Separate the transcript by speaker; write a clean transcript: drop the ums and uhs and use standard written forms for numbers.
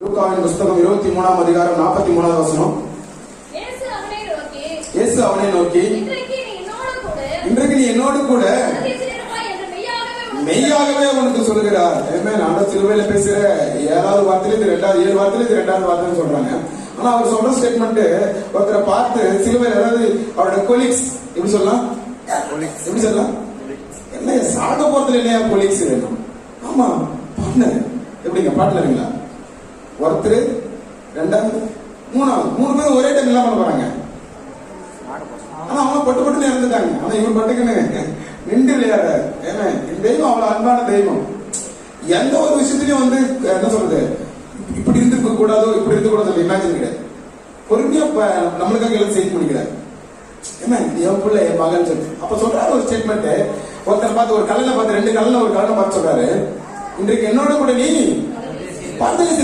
Speaker 1: லூக்காவின் புஸ்தகம் 23ஆம் அதிகாரம் 43வது வசனம். இயேசு அவனை நோக்கி இன்றைக்கு நீ என்னோடு கூட மெய்யாகவே உனக்கு சொல்லுகிறார். நான் சிலுவையில பேசுற 7வது வார்த்தையில இது 7 வார்த்தையில இது 2வது வார்த்தைன்னு சொல்றாங்க. ஆனா அவர் சொல்ற ஸ்டேட்மெண்ட் ஒருத்தரை பார்த்து சிலுவையில், அதாவது அவரோட கொலீக்ஸ், எப்படி சொல்லலாம், என்ன சாக போறதுல இல்லையா கொலீக்ஸ் வேணும். ஆமா, பார்ட்னர். எப்படிங்க பார்ட்னருங்களா? ஒருத்தர், 2வது, 3வது, 3 பேரும் ஒரே டைம் இல்லாம போறாங்க. ஆனா அவங்க பட்டு இறந்துட்டாங்க. ஆனா இவன் பட்டுக்குன்னு நின்று விளையாடுறாரு. ஏன்னா இந்த தெய்வம் அவ்வளவு அன்பான தெய்வம். எந்த ஒரு விஷயத்திலையும் என்ன சொல்றது, இப்படி இருந்திருக்க கூடாதோ இப்படி இருக்க கூடாது இமேஜின் கிடையாது. பொறுமையா நம்மளுக்காக எல்லாம் செய்து முடிக்கிறார். என்ன என் பிள்ளை என் மகன் சொல்லி அப்ப சொல்றாரு ஒரு ஸ்டேட்மெண்ட். ஒருத்தர் பார்த்து ஒரு கல்லை பார்த்து 2 கல்ல ஒரு கல்லை பார்த்து சொல்றாரு, இன்றைக்கு என்னோட கூட நீ பார்த்து